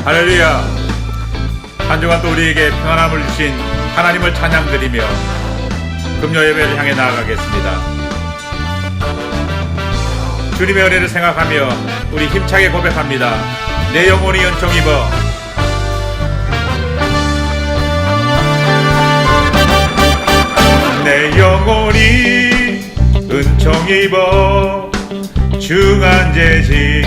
할렐루야. 한 주간 또 우리에게 평안함을 주신 하나님을 찬양드리며 금요 예배를 향해 나아가겠습니다. 주님의 은혜를 생각하며 우리 힘차게 고백합니다. 내 영혼이 은총 입어. 내 영혼이 은총 입어 중한 죄짐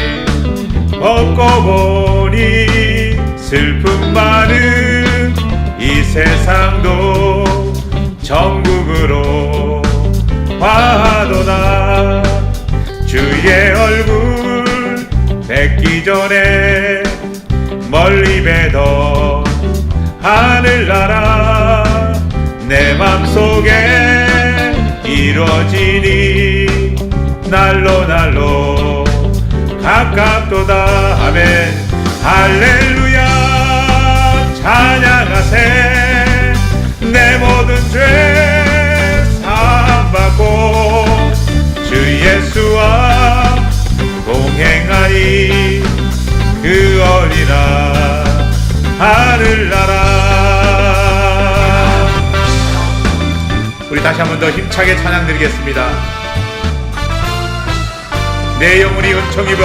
벗고 보니 슬픔 많은 이 세상도 천국으로 화도다. 주의 얼굴 뵙기 전에 멀리 뵈던 하늘나라 내 맘속에 이루어지니 날로 가깝도다. 아멘. 할렐루야. 찬양하세. 내 모든 죄 사함받고 주 예수와 동행하니 그 어린아 하늘나라. 우리 다시 한 번 더 힘차게 찬양드리겠습니다. 내 영혼이 은총 입어.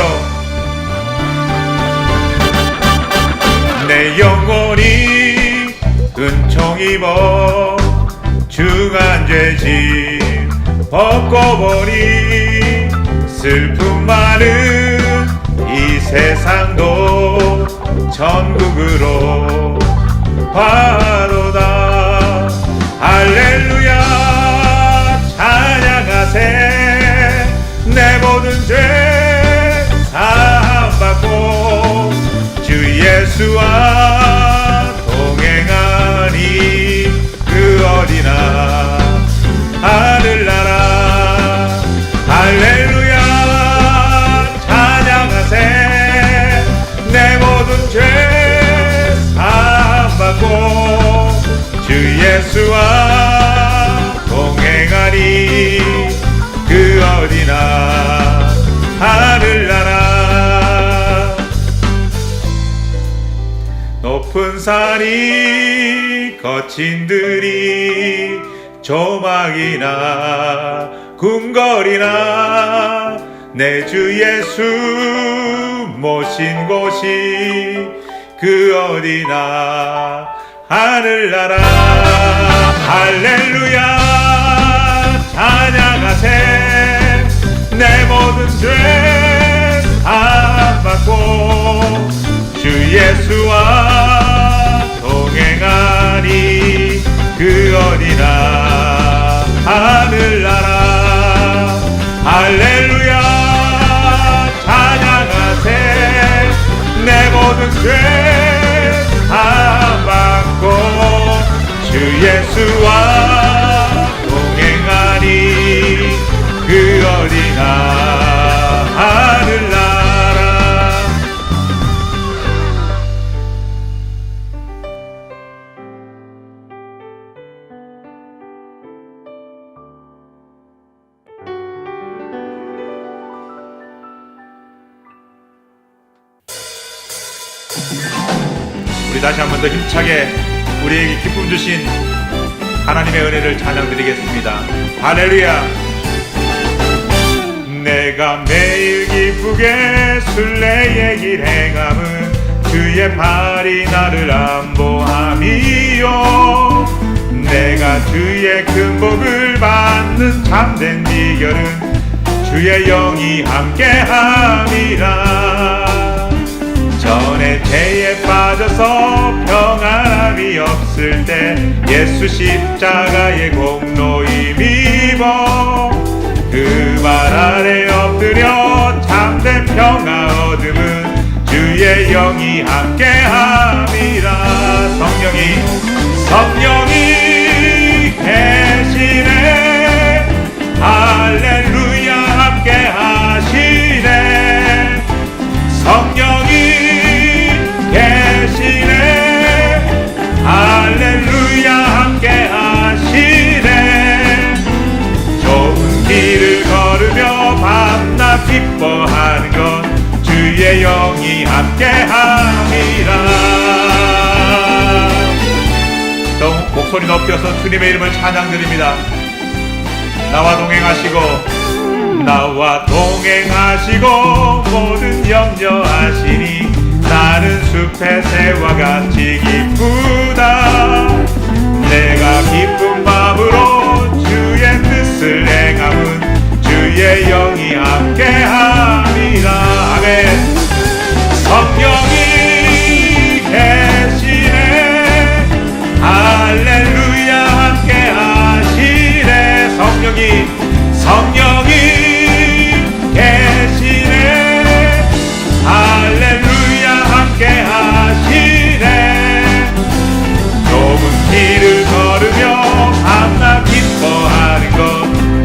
내 영혼이 은총 입어 중한 죄짐 벗고 보니 슬픔 많은 이 세상도 천국으로 화도다. 할렐루야. 찬양하세. 내 모든 죄 사함받고 주 예수와 동행하니 그 어디나 하늘나라. 할렐루야. 찬양하세. 내 모든 죄 사함받고 주 예수와 동행하니 그 어디나 하늘나라. 높은 산이 거친 들이 조막이나 궁궐이나 내 주 예수 모신 곳이 그 어디나 하늘나라. 할렐루야. 찬양하세. 내 모든 죄 사함받고 주 예수와 동행하니 그 어디나 하늘나라. 할렐루야. 찬양하세. 내 모든 죄 사함받고 주 예수와 동행하니 그 어디나 하늘나라. 우리 다시 한 번 더 힘차게 우리에게 기쁨 주신 하나님의 은혜를 찬양드리겠습니다. 할렐루야. 내가 매일 기쁘게 순례의 길 행함은 주의 팔이 나를 안보함이요. 내가 주의 큰 복을 받는 참된 비결은 주의 영이 함께함이라. 전에 죄에 빠져서 평안함이 없을 때 예수 십자가의 공로 힘입어 그 발 아래 엎드려 참된 평화 얻음은 주의 영이 함께함이라. 성령이 계시네. 할렐루야. 함께하시네. 성령이 계시네. 할렐루야. 함께하시네. 좋은 길을 걸으며 밤낮 기뻐하는 건 주 주의 영이 함께함이라. 더욱 목소리 높여서 주님의 이름을 찬양드립니다. 나와 동행하시고 모든 염려하시니 나는 숲의 새와 같이 기쁘다. 내가 기쁜 마음으로 주의 뜻을 행함은 주의 영이 함께함이라. 아멘. 성령이 계시네. 할렐루야 함께하시네. 성령이 계시네. 할렐루야 함께하시네. 좁은 길을 걸으며 밤낮 기뻐하는 것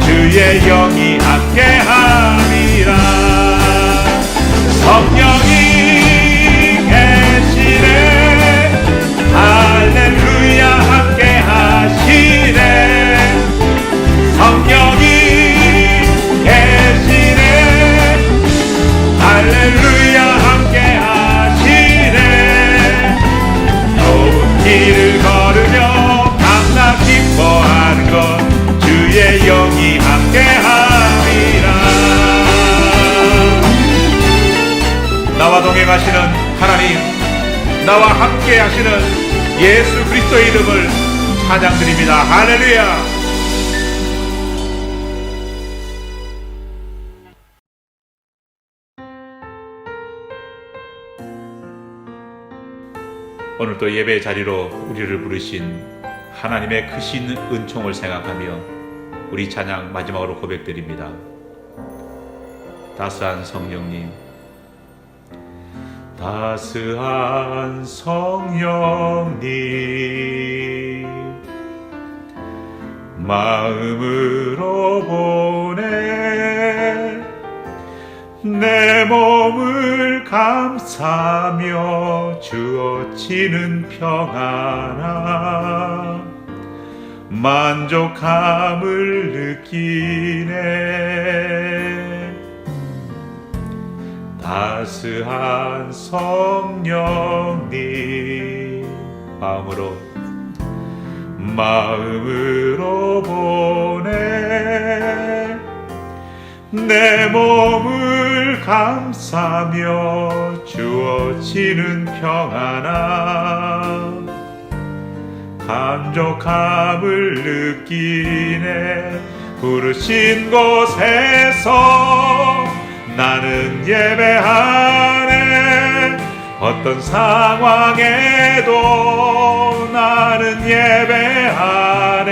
주의 영이 함께함이라. 성령이 계시네. 할렐루야 함께하시네. 성령이 계시네. 할렐루야 함께하시네. 좁은 길을 걸으며 밤낮 기뻐하는 것 주의 영이 함께함이라. 나와 동행하시는 하나님, 나와 함께하시는 예수 그리스도의 이름을 찬양드립니다. 할렐루야. 오늘 또 예배의 자리로 우리를 부르신 하나님의 크신 은총을 생각하며 우리 찬양 마지막으로 고백드립니다. 따스한 성령님, 따스한 성령님, 마음으로 보내 내 몸을 감싸며 주어지는 평안함 만족함을 느끼네. 따스한 성령님, 마음으로 보내 내 몸을 감싸며 주어지는 평안함 만족함을 느끼네. 부르신 곳에서 나는 예배하네. 어떤 상황에도 나는 예배하네.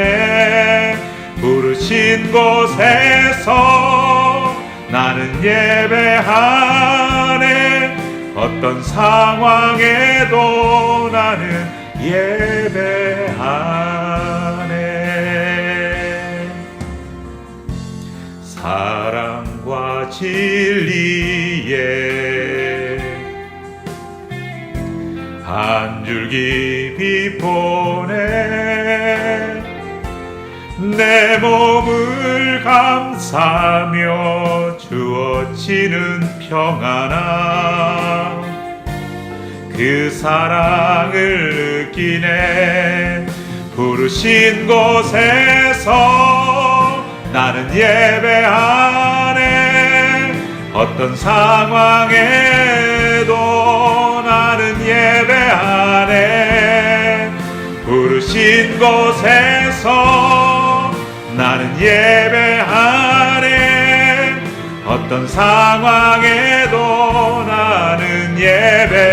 부르신 곳에서 나는 예배하네. 어떤 상황에도 나는 예배하네. 사랑과 진리에 한 줄기 빛 보내 내 몸을 감싸며 주어지는 평안함 그 사랑을 느끼네. 부르신 곳에서 나는 예배하네. 어떤 상황에도 나는 예배하네. 부르신 곳에서 나는 예배하네. 어떤 상황에도 나는 예배하네.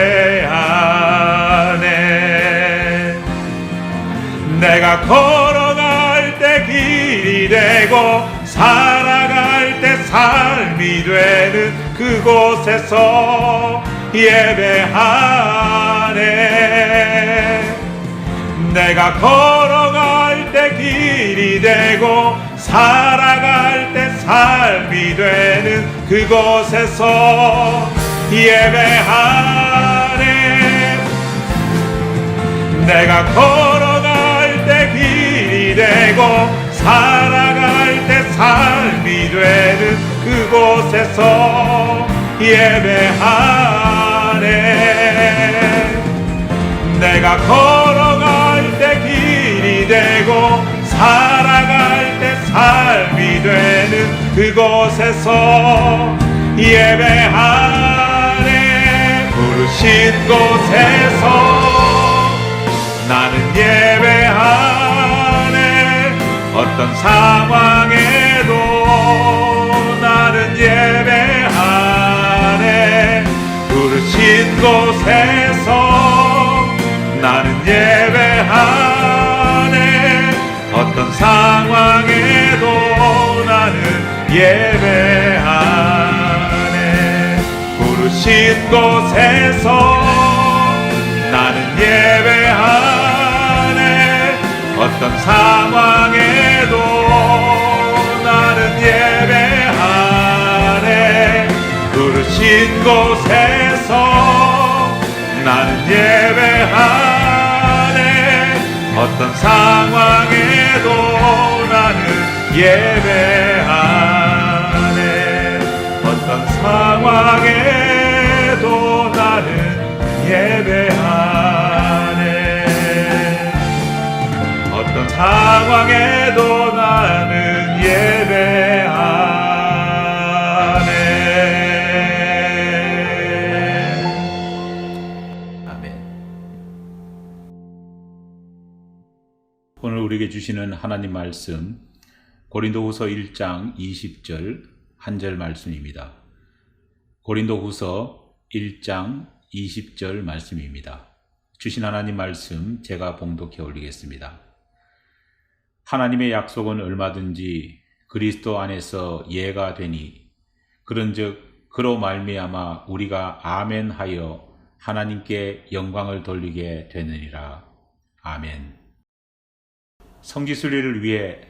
내가 걸어갈 때 길이 되고 살아갈 때 삶이 되는 그곳에서 예배하네. 내가 걸어갈 때 길이 되고 살아갈 때 삶이 되는 그곳에서 예배하네. 내가 걸어갈 때 길이 되고 살아갈 때 삶이 되는 그곳에서 예배하네. 내가 걸어갈 때 길이 되고 살아갈 때 삶이 되는 그곳에서 예배하네. 부르신 곳에서 나는 예배하네. 어떤 상황에도 나는 예배하네. 부르신 곳에서 나는 예배하네. 어떤 상황에도 나는 예배하네. 부르신 곳에서 나는 예배하네. 어떤 상황에도 나는 예배하네. 부르신 곳에서 나는 예배하네. 어떤 상황에도 나는 예배하네. 어떤 상황에도 나는 예배하네. 어떤 상황에도 나는 예배하네. 오늘 우리에게 주시는 하나님 말씀 고린도후서 1장 20절 한 절 말씀입니다. 고린도후서 1장 20절 말씀입니다. 주신 하나님 말씀 제가 봉독해 올리겠습니다. 하나님의 약속은 얼마든지 그리스도 안에서 예가 되니 그런즉 그로 말미암아 우리가 아멘하여 하나님께 영광을 돌리게 되느니라. 아멘. 성지순례를 위해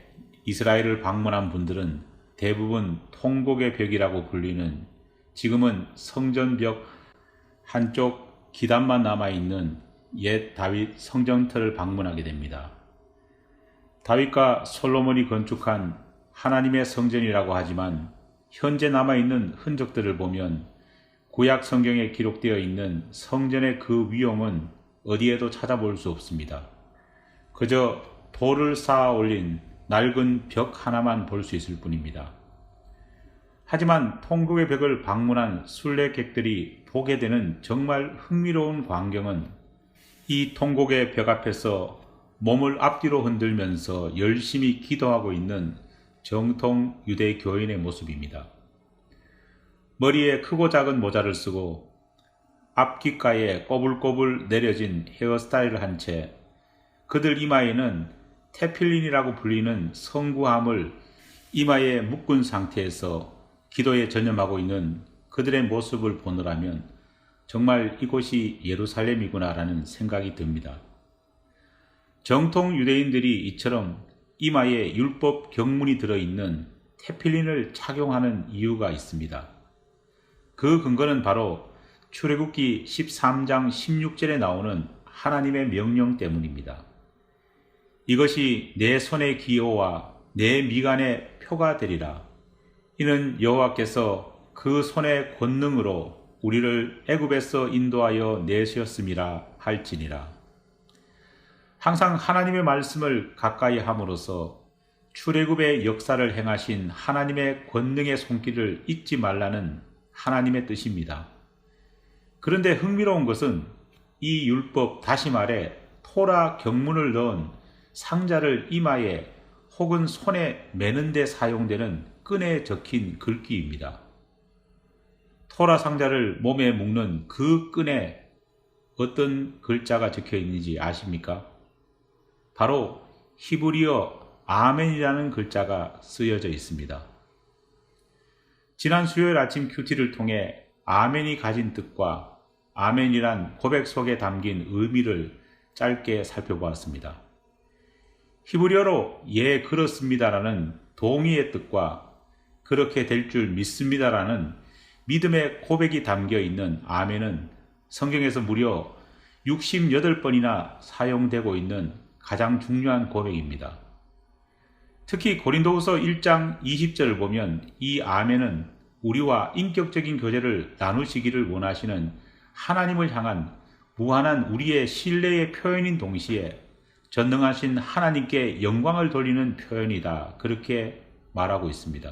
이스라엘을 방문한 분들은 대부분 통곡의 벽이라고 불리는 지금은 성전벽 한쪽 기단만 남아있는 옛 다윗 성전터를 방문하게 됩니다. 다윗과 솔로몬이 건축한 하나님의 성전이라고 하지만 현재 남아있는 흔적들을 보면 구약 성경에 기록되어 있는 성전의 그 위엄은 어디에도 찾아볼 수 없습니다. 그저 돌을 쌓아 올린 낡은 벽 하나만 볼 수 있을 뿐입니다. 하지만 통곡의 벽을 방문한 순례객들이 보게 되는 정말 흥미로운 광경은 이 통곡의 벽 앞에서 몸을 앞뒤로 흔들면서 열심히 기도하고 있는 정통 유대 교인의 모습입니다. 머리에 크고 작은 모자를 쓰고 앞귓가에 꼬불꼬불 내려진 헤어스타일을 한 채 그들 이마에는 테필린이라고 불리는 성구함을 이마에 묶은 상태에서 기도에 전념하고 있는 그들의 모습을 보느라면 정말 이곳이 예루살렘이구나라는 생각이 듭니다. 정통 유대인들이 이처럼 이마에 율법 경문이 들어있는 테필린을 착용하는 이유가 있습니다. 그 근거는 바로 출애굽기 13장 16절에 나오는 하나님의 명령 때문입니다. 이것이 내 손의 기호와 내 미간의 표가 되리라. 이는 여호와께서 그 손의 권능으로 우리를 애굽에서 인도하여 내셨음이라 할지니라. 항상 하나님의 말씀을 가까이 함으로써 출애굽의 역사를 행하신 하나님의 권능의 손길을 잊지 말라는 하나님의 뜻입니다. 그런데 흥미로운 것은 이 율법, 다시 말해 토라 경문을 넣은 상자를 이마에 혹은 손에 매는 데 사용되는 끈에 적힌 글귀입니다. 토라 상자를 몸에 묶는 그 끈에 어떤 글자가 적혀 있는지 아십니까? 바로 히브리어 아멘이라는 글자가 쓰여져 있습니다. 지난 수요일 아침 큐티를 통해 아멘이 가진 뜻과 아멘이란 고백 속에 담긴 의미를 짧게 살펴보았습니다. 히브리어로 예 그렇습니다라는 동의의 뜻과 그렇게 될 줄 믿습니다라는 믿음의 고백이 담겨 있는 아멘은 성경에서 무려 68번이나 사용되고 있는 가장 중요한 고백입니다. 특히 고린도후서 1장 20절을 보면 이 아멘은 우리와 인격적인 교제를 나누시기를 원하시는 하나님을 향한 무한한 우리의 신뢰의 표현인 동시에 전능하신 하나님께 영광을 돌리는 표현이다. 그렇게 말하고 있습니다.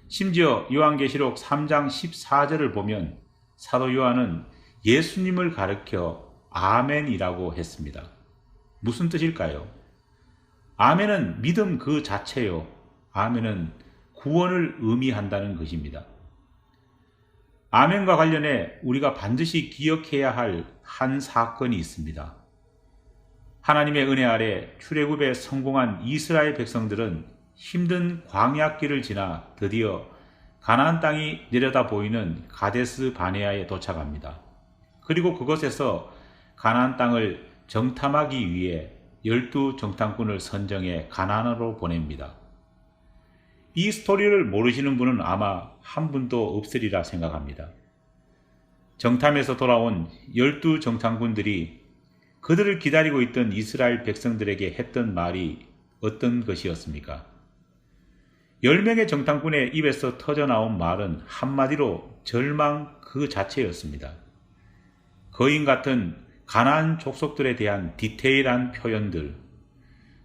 심지어 요한계시록 3장 14절을 보면 사도 요한은 예수님을 가리켜 아멘이라고 했습니다. 무슨 뜻일까요? 아멘은 믿음 그 자체요. 아멘은 구원을 의미한다는 것입니다. 아멘과 관련해 우리가 반드시 기억해야 할 한 사건이 있습니다. 하나님의 은혜 아래 출애굽에 성공한 이스라엘 백성들은 힘든 광야길을 지나 드디어 가나안 땅이 내려다 보이는 가데스 바네아에 도착합니다. 그리고 그곳에서 가나안 땅을 정탐하기 위해 12 정탐꾼을 선정해 가나안으로 보냅니다. 이 스토리를 모르시는 분은 아마 한 분도 없으리라 생각합니다. 정탐에서 돌아온 12 정탐꾼들이 그들을 기다리고 있던 이스라엘 백성들에게 했던 말이 어떤 것이었습니까? 10명의 정탐꾼의 입에서 터져나온 말은 한마디로 절망 그 자체였습니다. 거인 같은 가나안 족속들에 대한 디테일한 표현들,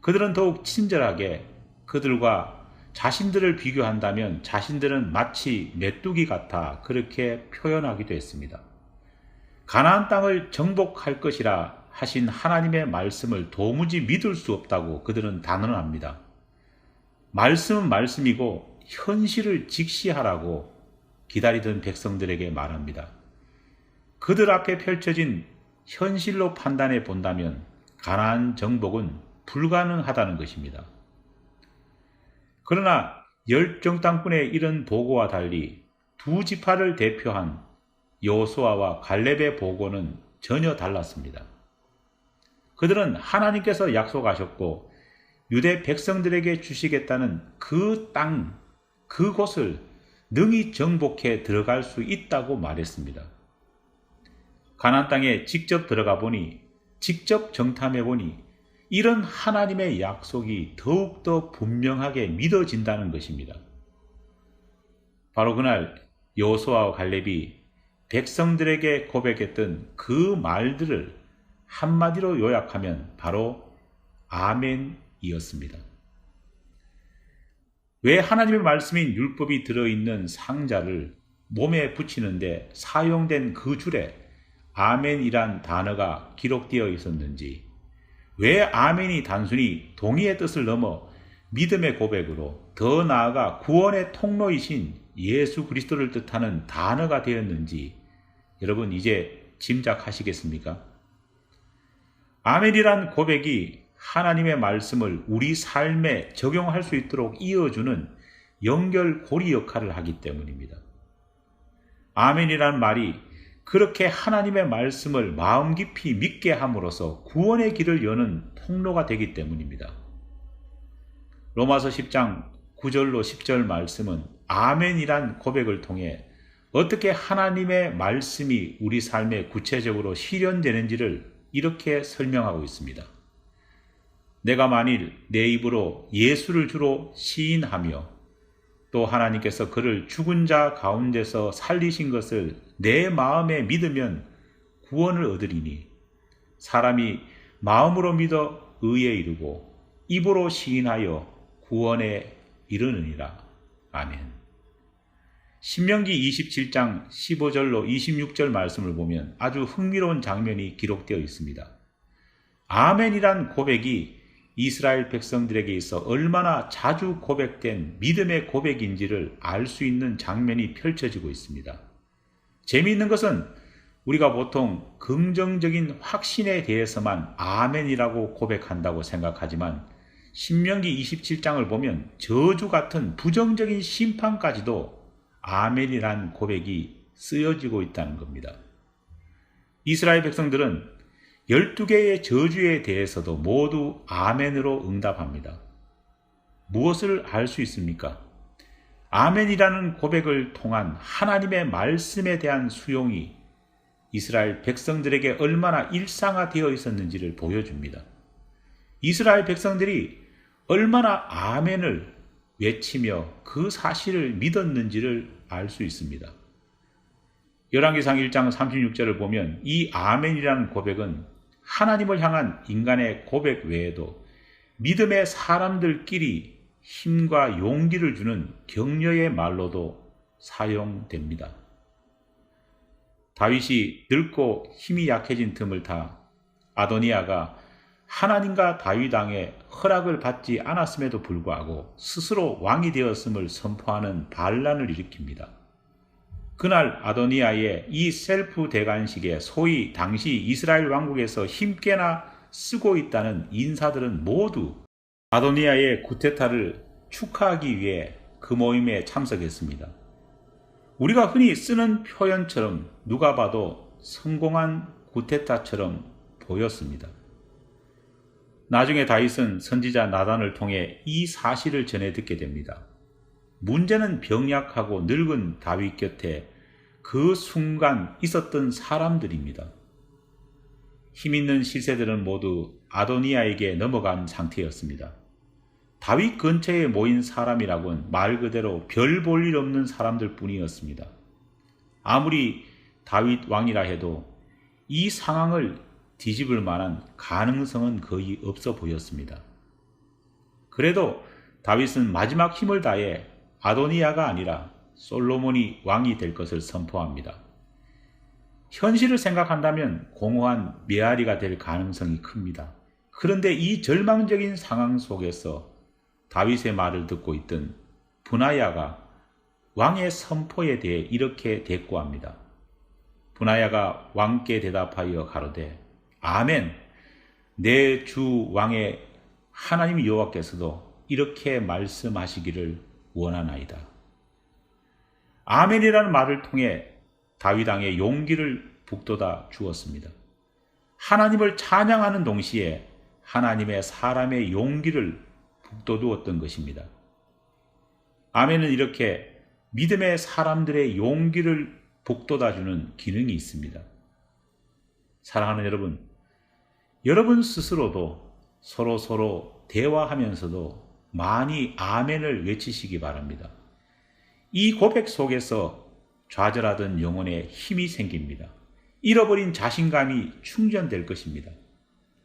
그들은 더욱 친절하게 그들과 자신들을 비교한다면 자신들은 마치 메뚜기 같아 그렇게 표현하기도 했습니다. 가나안 땅을 정복할 것이라 하신 하나님의 말씀을 도무지 믿을 수 없다고 그들은 단언합니다. 말씀은 말씀이고 현실을 직시하라고 기다리던 백성들에게 말합니다. 그들 앞에 펼쳐진 현실로 판단해 본다면 가나안 정복은 불가능하다는 것입니다. 그러나 10 정탐꾼의 이런 보고와 달리 두 지파를 대표한 여호수아와 갈렙의 보고는 전혀 달랐습니다. 그들은 하나님께서 약속하셨고 유대 백성들에게 주시겠다는 그 땅, 그곳을 능히 정복해 들어갈 수 있다고 말했습니다. 가나안 땅에 직접 들어가 보니, 직접 정탐해 보니 이런 하나님의 약속이 더욱더 분명하게 믿어진다는 것입니다. 바로 그날 여호수아와 갈렙이 백성들에게 고백했던 그 말들을 한마디로 요약하면 바로 아멘이었습니다. 왜 하나님의 말씀인 율법이 들어있는 상자를 몸에 붙이는데 사용된 그 줄에 아멘이란 단어가 기록되어 있었는지, 왜 아멘이 단순히 동의의 뜻을 넘어 믿음의 고백으로 더 나아가 구원의 통로이신 예수 그리스도를 뜻하는 단어가 되었는지 여러분 이제 짐작하시겠습니까? 아멘이란 고백이 하나님의 말씀을 우리 삶에 적용할 수 있도록 이어주는 연결고리 역할을 하기 때문입니다. 아멘이란 말이 그렇게 하나님의 말씀을 마음 깊이 믿게 함으로써 구원의 길을 여는 통로가 되기 때문입니다. 로마서 10장 9절로 10절 말씀은 아멘이란 고백을 통해 어떻게 하나님의 말씀이 우리 삶에 구체적으로 실현되는지를 이렇게 설명하고 있습니다. 내가 만일 내 입으로 예수를 주로 시인하며 또 하나님께서 그를 죽은 자 가운데서 살리신 것을 내 마음에 믿으면 구원을 얻으리니 사람이 마음으로 믿어 의에 이르고 입으로 시인하여 구원에 이르느니라. 아멘. 신명기 27장 15절로 26절 말씀을 보면 아주 흥미로운 장면이 기록되어 있습니다. 아멘이란 고백이 이스라엘 백성들에게 있어 얼마나 자주 고백된 믿음의 고백인지를 알 수 있는 장면이 펼쳐지고 있습니다. 재미있는 것은 우리가 보통 긍정적인 확신에 대해서만 아멘이라고 고백한다고 생각하지만 신명기 27장을 보면 저주 같은 부정적인 심판까지도 아멘이란 고백이 쓰여지고 있다는 겁니다. 이스라엘 백성들은 12개의 저주에 대해서도 모두 아멘으로 응답합니다. 무엇을 알 수 있습니까? 아멘이라는 고백을 통한 하나님의 말씀에 대한 수용이 이스라엘 백성들에게 얼마나 일상화되어 있었는지를 보여줍니다. 이스라엘 백성들이 얼마나 아멘을 외치며 그 사실을 믿었는지를 알 수 있습니다. 열왕기상 1장 36절을 보면 이 아멘이라는 고백은 하나님을 향한 인간의 고백 외에도 믿음의 사람들끼리 힘과 용기를 주는 격려의 말로도 사용됩니다. 다윗이 늙고 힘이 약해진 틈을 타 아도니아가 하나님과 다윗 왕의 허락을 받지 않았음에도 불구하고 스스로 왕이 되었음을 선포하는 반란을 일으킵니다. 그날 아도니아의 이 셀프 대관식에 소위 당시 이스라엘 왕국에서 힘께나 쓰고 있다는 인사들은 모두 아도니아의 쿠데타를 축하하기 위해 그 모임에 참석했습니다. 우리가 흔히 쓰는 표현처럼 누가 봐도 성공한 쿠데타처럼 보였습니다. 나중에 다윗은 선지자 나단을 통해 이 사실을 전해 듣게 됩니다. 문제는 병약하고 늙은 다윗 곁에 그 순간 있었던 사람들입니다. 힘있는 시세들은 모두 아도니아에게 넘어간 상태였습니다. 다윗 근처에 모인 사람이라곤 말 그대로 별 볼 일 없는 사람들 뿐이었습니다. 아무리 다윗 왕이라 해도 이 상황을 뒤집을 만한 가능성은 거의 없어 보였습니다. 그래도 다윗은 마지막 힘을 다해 아도니아가 아니라 솔로몬이 왕이 될 것을 선포합니다. 현실을 생각한다면 공허한 메아리가 될 가능성이 큽니다. 그런데 이 절망적인 상황 속에서 다윗의 말을 듣고 있던 브나야가 왕의 선포에 대해 이렇게 대꾸합니다. 브나야가 왕께 대답하여 가로되 아멘, 내 주 왕의 하나님 여호와께서도 이렇게 말씀하시기를 원하나이다. 아멘이라는 말을 통해 다윗 왕의 용기를 북돋아 주었습니다. 하나님을 찬양하는 동시에 하나님의 사람의 용기를 북돋우었던 것입니다. 아멘은 이렇게 믿음의 사람들의 용기를 북돋아주는 기능이 있습니다. 사랑하는 여러분, 여러분 스스로도 서로 대화하면서도 많이 아멘을 외치시기 바랍니다. 이 고백 속에서 좌절하던 영혼에 힘이 생깁니다. 잃어버린 자신감이 충전될 것입니다.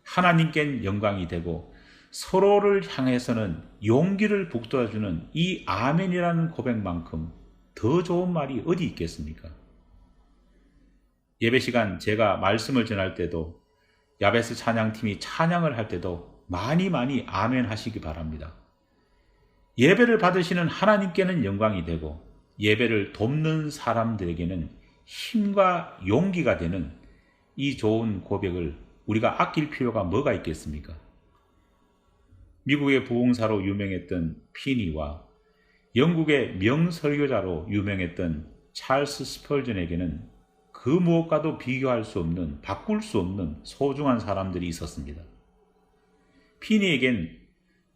하나님께는 영광이 되고 서로를 향해서는 용기를 북돋아주는 이 아멘이라는 고백만큼 더 좋은 말이 어디 있겠습니까? 예배 시간 제가 말씀을 전할 때도 야베스 찬양팀이 찬양을 할 때도 많이 아멘 하시기 바랍니다. 예배를 받으시는 하나님께는 영광이 되고 예배를 돕는 사람들에게는 힘과 용기가 되는 이 좋은 고백을 우리가 아낄 필요가 뭐가 있겠습니까? 미국의 부흥사로 유명했던 피니와 영국의 명설교자로 유명했던 찰스 스펄전에게는 그 무엇과도 비교할 수 없는, 바꿀 수 없는 소중한 사람들이 있었습니다. 피니에겐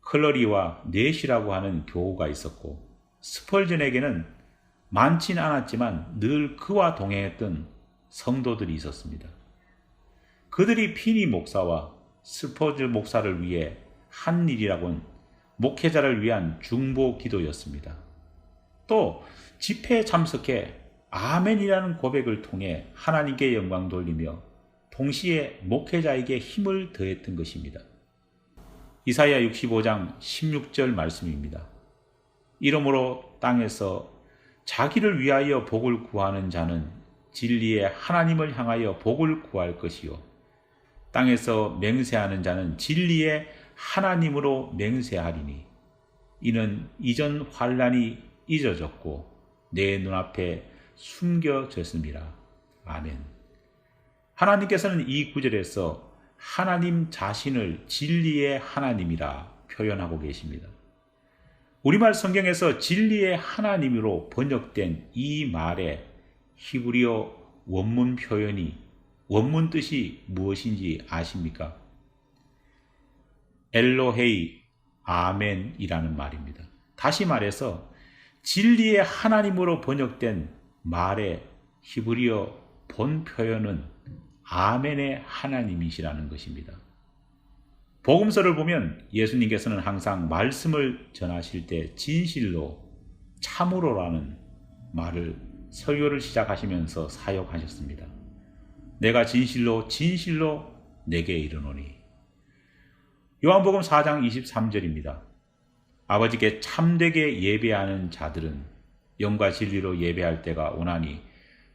클러리와 넷이라고 하는 교우가 있었고 스펄전에게는 많진 않았지만 늘 그와 동행했던 성도들이 있었습니다. 그들이 피니 목사와 스펄전 목사를 위해 한 일이라곤 목회자를 위한 중보 기도였습니다. 또 집회에 참석해 아멘이라는 고백을 통해 하나님께 영광 돌리며 동시에 목회자에게 힘을 더했던 것입니다. 이사야 65장 16절 말씀입니다. 이러므로 땅에서 자기를 위하여 복을 구하는 자는 진리의 하나님을 향하여 복을 구할 것이요 땅에서 맹세하는 자는 진리의 하나님으로 맹세하리니 이는 이전 환난이 잊어졌고 내 눈앞에 숨겨졌습니다. 아멘. 하나님께서는 이 구절에서 하나님 자신을 진리의 하나님이라 표현하고 계십니다. 우리말 성경에서 진리의 하나님으로 번역된 이 말의 히브리어 원문 표현이 원문 뜻이 무엇인지 아십니까? 엘로헤이 아멘이라는 말입니다. 다시 말해서 진리의 하나님으로 번역된 말의 히브리어 본 표현은 아멘의 하나님이시라는 것입니다. 복음서를 보면 예수님께서는 항상 말씀을 전하실 때 진실로 참으로라는 말을 설교를 시작하시면서 사용하셨습니다. 내가 진실로 내게 이르노니. 요한복음 4장 23절입니다. 아버지께 참되게 예배하는 자들은 영과 진리로 예배할 때가 오나니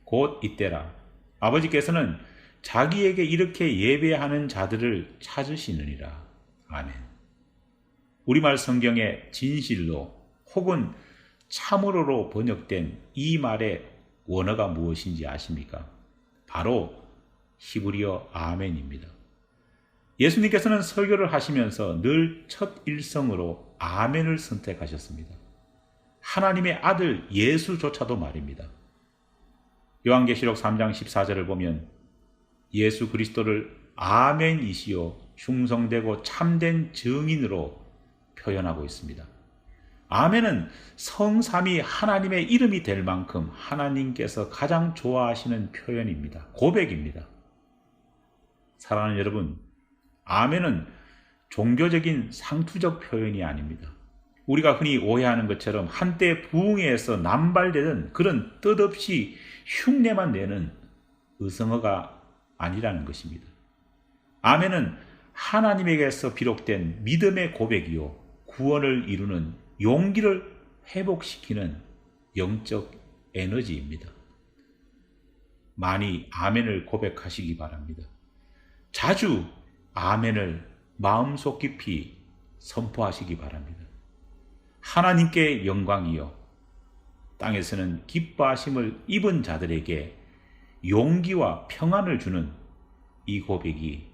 곧 이때라. 아버지께서는 자기에게 이렇게 예배하는 자들을 찾으시느니라. 아멘. 우리말 성경에 진실로 혹은 참으로로 번역된 이 말의 원어가 무엇인지 아십니까? 바로 히브리어 아멘입니다. 예수님께서는 설교를 하시면서 늘 첫 일성으로 아멘을 선택하셨습니다. 하나님의 아들 예수조차도 말입니다. 요한계시록 3장 14절을 보면 예수 그리스도를 아멘이시요 충성되고 참된 증인으로 표현하고 있습니다. 아멘은 성삼위 하나님의 이름이 될 만큼 하나님께서 가장 좋아하시는 표현입니다. 고백입니다. 사랑하는 여러분, 아멘은 종교적인 상투적 표현이 아닙니다. 우리가 흔히 오해하는 것처럼 한때 부흥회에서 남발되던 그런 뜻없이 흉내만 내는 의성어가 아니라는 것입니다. 아멘은 하나님에게서 비롯된 믿음의 고백이요 구원을 이루는 용기를 회복시키는 영적 에너지입니다. 많이 아멘을 고백하시기 바랍니다. 자주 아멘을 마음속 깊이 선포하시기 바랍니다. 하나님께 영광이요 땅에서는 기뻐하심을 입은 자들에게 용기와 평안을 주는 이 고백이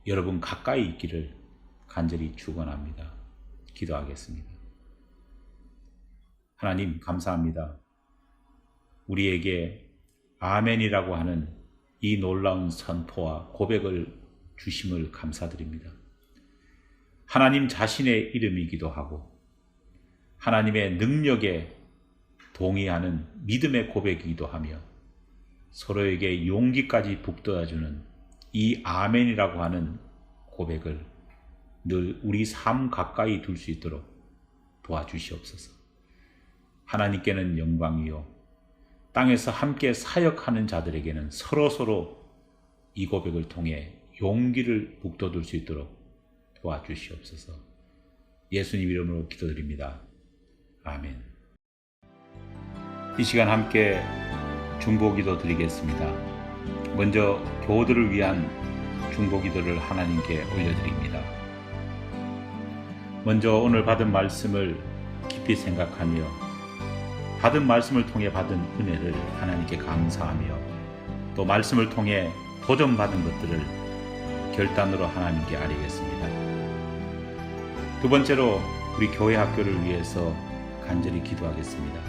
여러분 가까이 있기를 간절히 축원합니다. 기도하겠습니다. 하나님 감사합니다. 우리에게 아멘이라고 하는 이 놀라운 선포와 고백을 주심을 감사드립니다. 하나님 자신의 이름이기도 하고 하나님의 능력에 동의하는 믿음의 고백이기도 하며 서로에게 용기까지 북돋아주는 이 아멘이라고 하는 고백을 늘 우리 삶 가까이 둘 수 있도록 도와주시옵소서. 하나님께는 영광이요 땅에서 함께 사역하는 자들에게는 서로서로 이 고백을 통해 용기를 북돋을 수 있도록 도와주시옵소서. 예수님 이름으로 기도드립니다. 아멘. 이 시간 함께 중보기도 드리겠습니다. 먼저 교우들을 위한 중보기도를 하나님께 올려드립니다. 먼저 오늘 받은 말씀을 깊이 생각하며 받은 말씀을 통해 받은 은혜를 하나님께 감사하며 또 말씀을 통해 도전받은 것들을 결단으로 하나님께 아뢰겠습니다. 두 번째로 우리 교회 학교를 위해서 간절히 기도하겠습니다.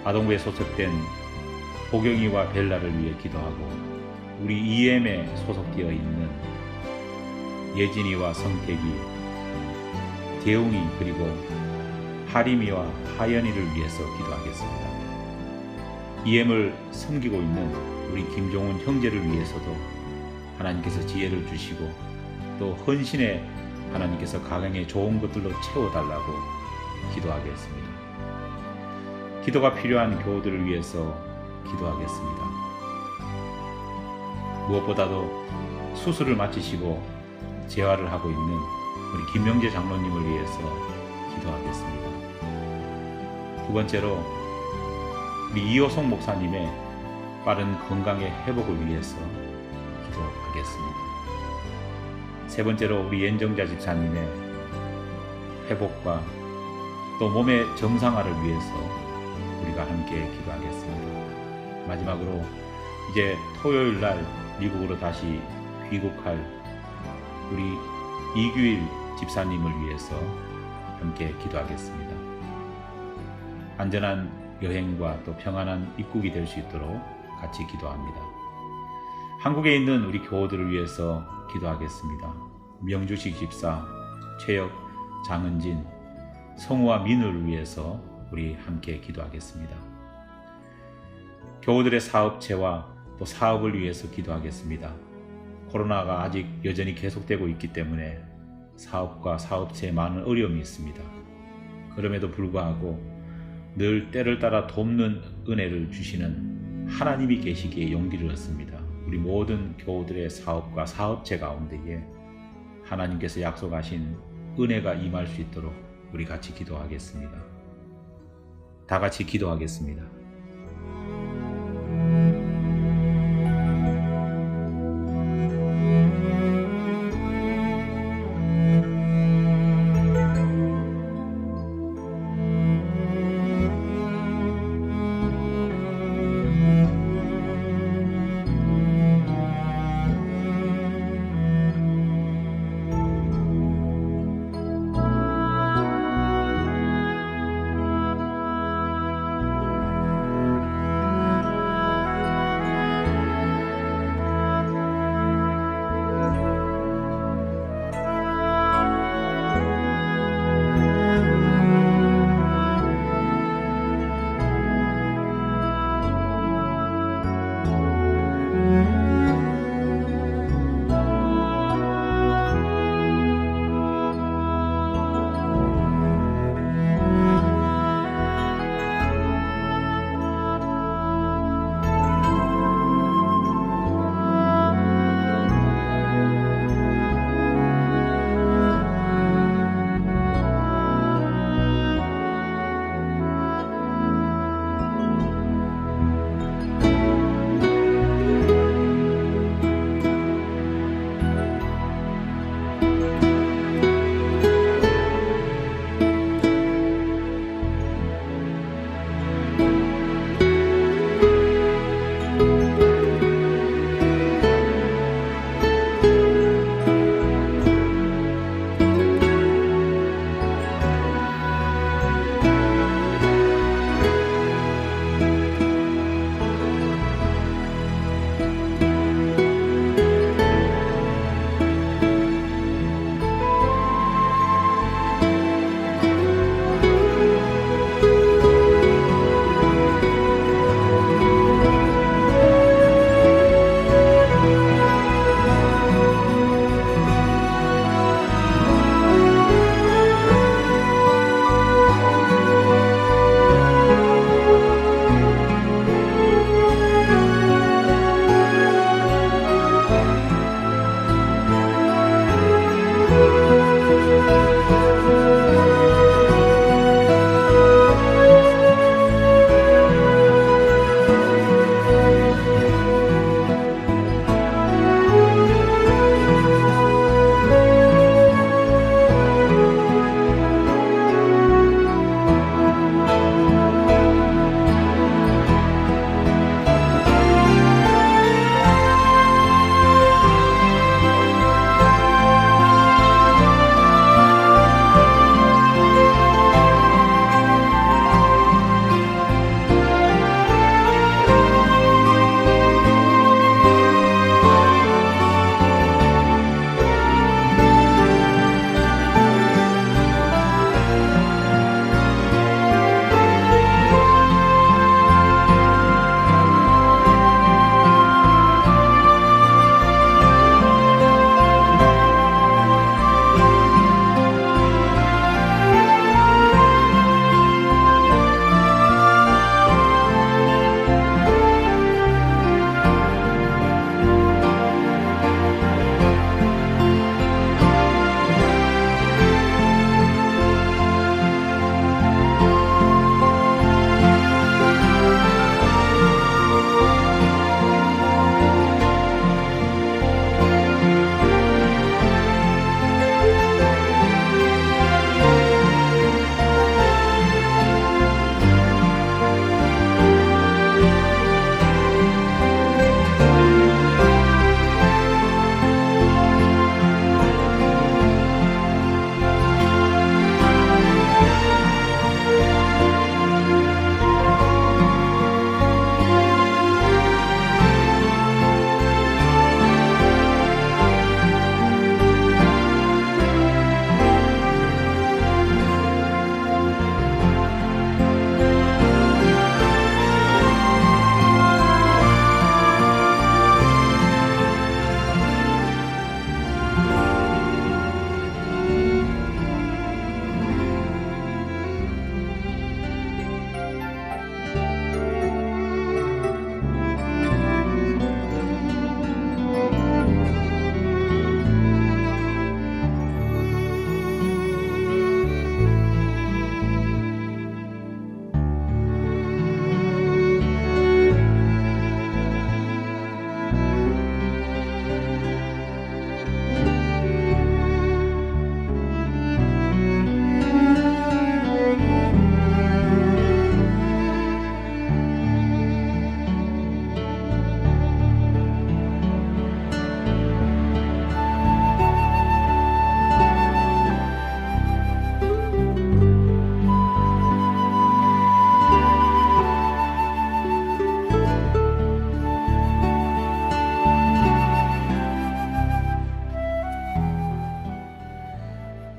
아동부에 소속된 보경이와 벨라를 위해 기도하고 우리 EM에 소속되어 있는 예진이와 성택이, 대웅이 그리고 하림이와 하연이를 위해서 기도하겠습니다. EM을 섬기고 있는 우리 김종훈 형제를 위해서도 하나님께서 지혜를 주시고 또 헌신에 하나님께서 가정에 좋은 것들로 채워달라고 기도하겠습니다. 기도가 필요한 교우들을 위해서 기도하겠습니다. 무엇보다도 수술을 마치시고 재활을 하고 있는 우리 김명재 장로님을 위해서 기도하겠습니다. 두 번째로 우리 이호성 목사님의 빠른 건강의 회복을 위해서 기도하겠습니다. 세 번째로 우리 연정자 집사님의 회복과 또 몸의 정상화를 위해서 우리가 함께 기도하겠습니다. 마지막으로 이제 토요일 날 미국으로 다시 귀국할 우리 이규일 집사님을 위해서 함께 기도하겠습니다. 안전한 여행과 또 평안한 입국이 될 수 있도록 같이 기도합니다. 한국에 있는 우리 교우들을 위해서 기도하겠습니다. 명주식 집사, 최혁, 장은진, 성우와 민우를 위해서 우리 함께 기도하겠습니다. 교우들의 사업체와 또 사업을 위해서 기도하겠습니다. 코로나가 아직 여전히 계속되고 있기 때문에 사업과 사업체에 많은 어려움이 있습니다. 그럼에도 불구하고 늘 때를 따라 돕는 은혜를 주시는 하나님이 계시기에 용기를 얻습니다. 우리 모든 교우들의 사업과 사업체 가운데에 하나님께서 약속하신 은혜가 임할 수 있도록 우리 같이 기도하겠습니다. 다 같이 기도하겠습니다.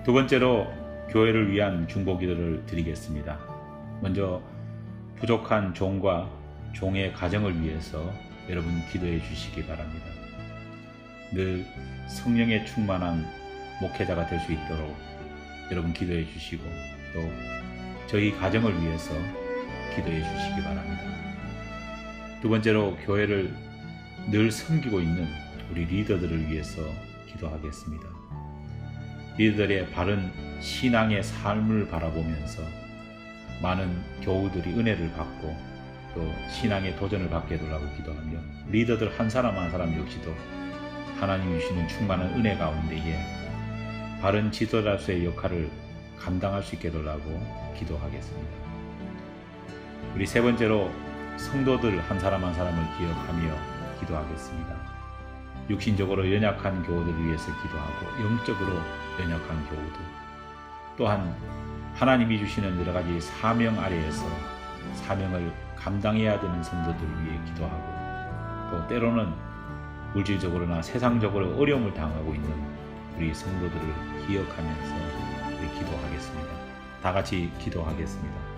두 번째로 교회를 위한 중보기도를 드리겠습니다. 먼저 부족한 종과 종의 가정을 위해서 여러분 기도해 주시기 바랍니다. 늘 성령에 충만한 목회자가 될 수 있도록 여러분 기도해 주시고 또 저희 가정을 위해서 기도해 주시기 바랍니다. 두 번째로 교회를 늘 섬기고 있는 우리 리더들을 위해서 기도하겠습니다. 리더들의 바른 신앙의 삶을 바라보면서 많은 교우들이 은혜를 받고 또 신앙의 도전을 받게 해달라고 기도하며 리더들 한 사람 한 사람 역시도 하나님이 주시는 충만한 은혜 가운데에 바른 지도자로서의 역할을 감당할 수 있게 해달라고 기도하겠습니다. 우리 세 번째로 성도들 한 사람 한 사람을 기억하며 기도하겠습니다. 육신적으로 연약한 교우들을 위해서 기도하고 영적으로 연약한 교우들 또한 하나님이 주시는 여러 가지 사명 아래에서 사명을 감당해야 되는 성도들을 위해 기도하고 또 때로는 물질적으로나 세상적으로 어려움을 당하고 있는 우리 성도들을 기억하면서 우리 기도하겠습니다. 다 같이 기도하겠습니다.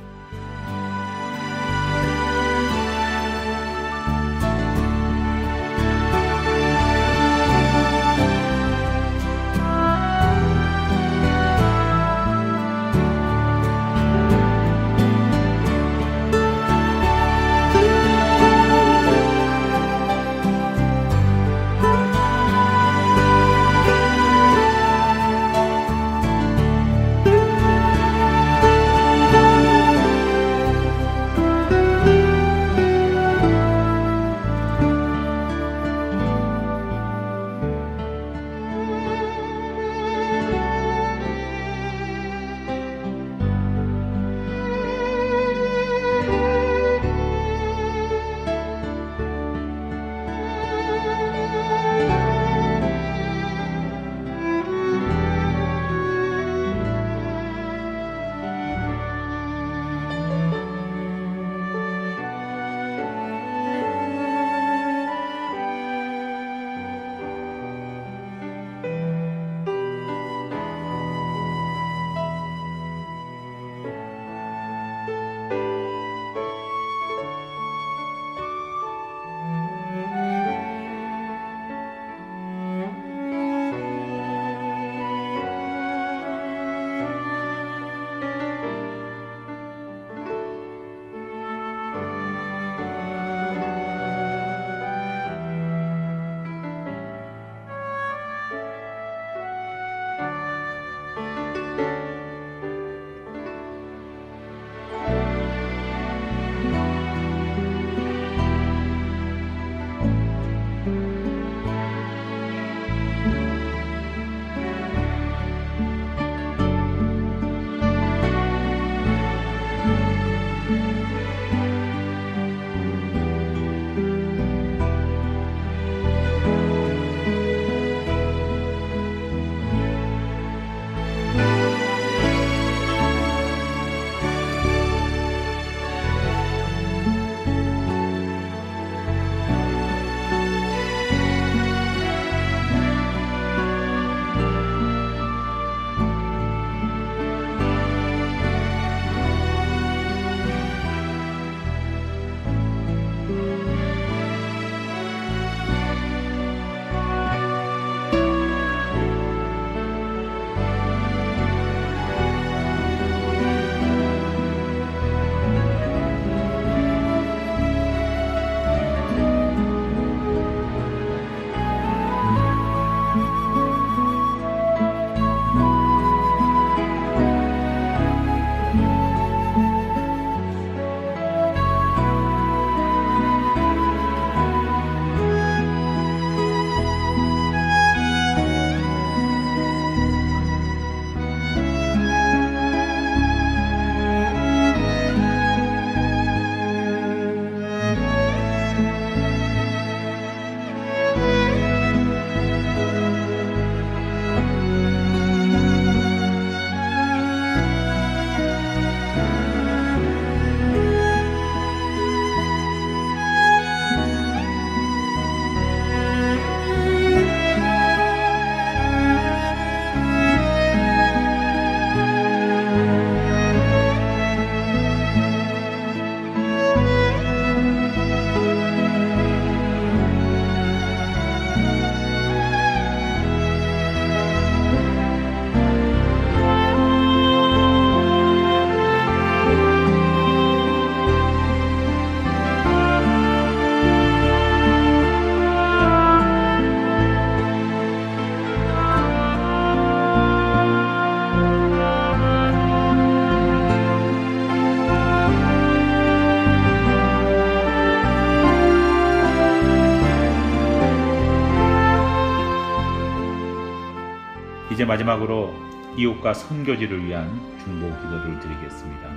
이제 마지막으로 이웃과 선교지를 위한 중보 기도를 드리겠습니다.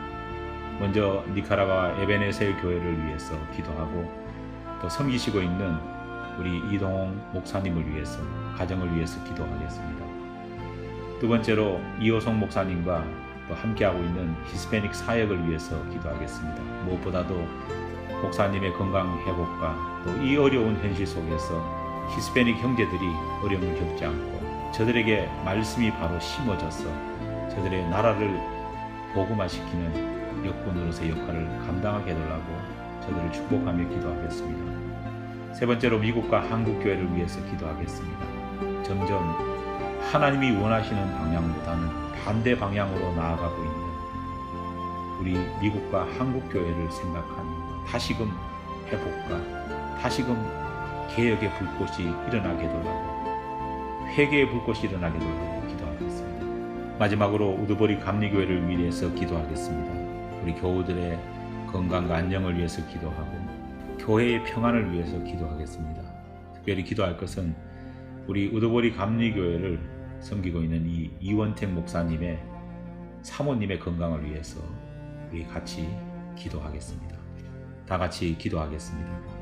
먼저 니카라과 에베네셀 교회를 위해서 기도하고 또 섬기시고 있는 우리 이동홍 목사님을 위해서, 가정을 위해서 기도하겠습니다. 두 번째로 이호성 목사님과 또 함께하고 있는 히스패닉 사역을 위해서 기도하겠습니다. 무엇보다도 목사님의 건강 회복과 또 이 어려운 현실 속에서 히스패닉 형제들이 어려움을 겪지 않고 저들에게 말씀이 바로 심어져서 저들의 나라를 복음화시키는 역군으로서의 역할을 감당하게 해달라고 저들을 축복하며 기도하겠습니다. 세 번째로 미국과 한국 교회를 위해서 기도하겠습니다. 점점 하나님이 원하시는 방향보다는 반대 방향으로 나아가고 있는 우리 미국과 한국 교회를 생각하며 다시금 회복과 다시금 개혁의 불꽃이 일어나게 해달라고, 회개의 불꽃이 일어나게 해달라고 기도하겠습니다. 마지막으로 우두보리 감리교회를 위해서 기도하겠습니다. 우리 교우들의 건강과 안녕을 위해서 기도하고 교회의 평안을 위해서 기도하겠습니다. 특별히 기도할 것은 우리 우두보리 감리교회를 섬기고 있는 이 이원택 목사님의 사모님의 건강을 위해서 우리 같이 기도하겠습니다. 다 같이 기도하겠습니다.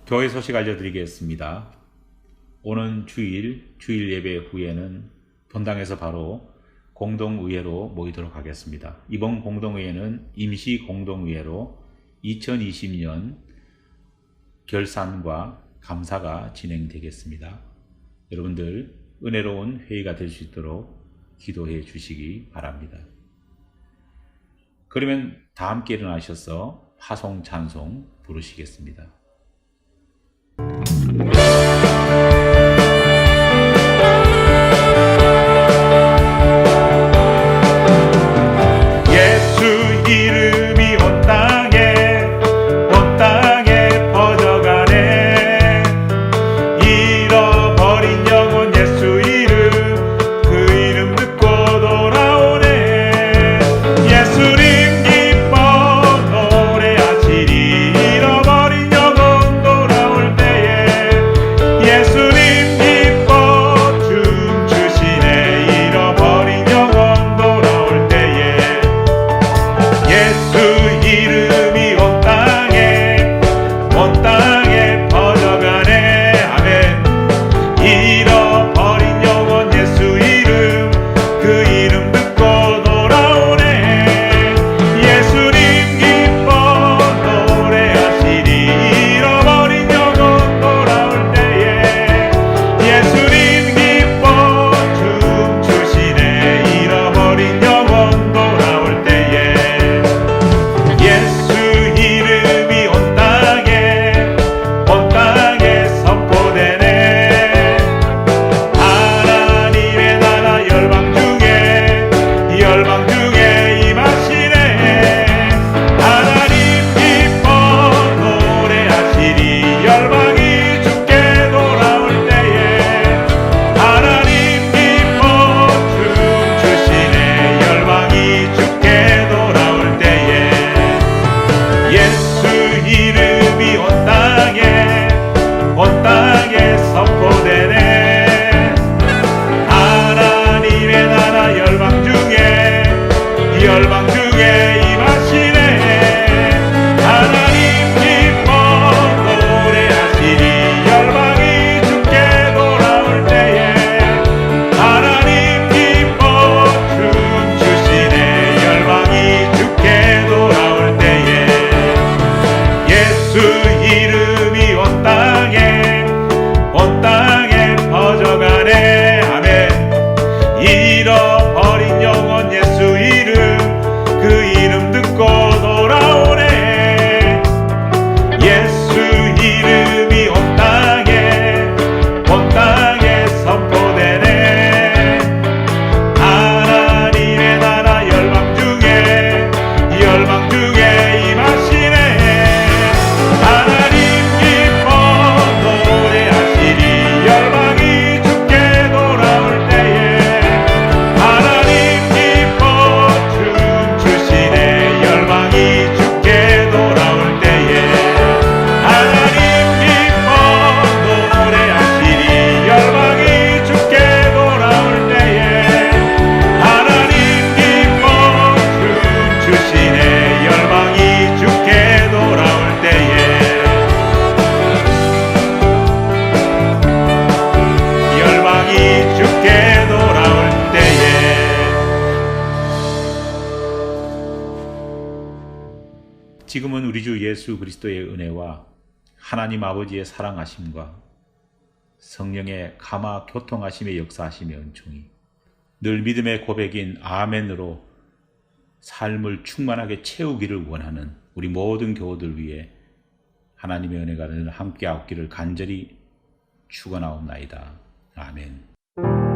교회 소식 알려드리겠습니다. 오는 주일 예배 후에는 본당에서 바로 공동의회로 모이도록 하겠습니다. 이번 공동의회는 임시 공동의회로 2020년 결산과 감사가 진행되겠습니다. 여러분들 은혜로운 회의가 될 수 있도록 기도해 주시기 바랍니다. 그러면 다 함께 일어나셔서 화송 찬송 부르시겠습니다. 예수 이름이 온 땅에 퍼져가네. 잃어버린 영혼 예수 이름, 그 이름 듣고 돌아오네. 예수님 기뻐 노래하시리. 잃어버린 영혼 돌아올 때에 열방 중에 임하시네. 하나님 기뻐 노래하시리. 열방이 주께 돌아올 때에 하나님 기뻐 춤추시네. 열방이 주께 돌아올 때에 예수 이름이 온 땅에 퍼져가네. 아멘. 잃어버린 영혼 예수 이름, 그 이름 듣고 돌아오네. 예수 이름이 온 땅에 선포되네. 하나님의 나라 열방 중에 임하시네. 하나님 기뻐 노래하시리. 열방이 주께 돌아올 때에 하나님 기뻐 춤추시네. 열방이 주께 돌아올 때에 하나님 기뻐 노래하시리. 열방이 주께 돌아올 때에 하나님 기뻐 춤추시네. 열방이 주께 돌아올 때에 열방이 주께 돌아올 때에. 지금은 우리 주 예수 그리스도의 은혜와 하나님 아버지의 사랑하심과 성령의 감화 교통하심의 역사하심의 은총이 늘 믿음의 고백인 아멘으로 삶을 충만하게 채우기를 원하는 우리 모든 교우들 위해 하나님의 은혜가 늘 함께 없기를 간절히 축원하옵나이다. 아멘.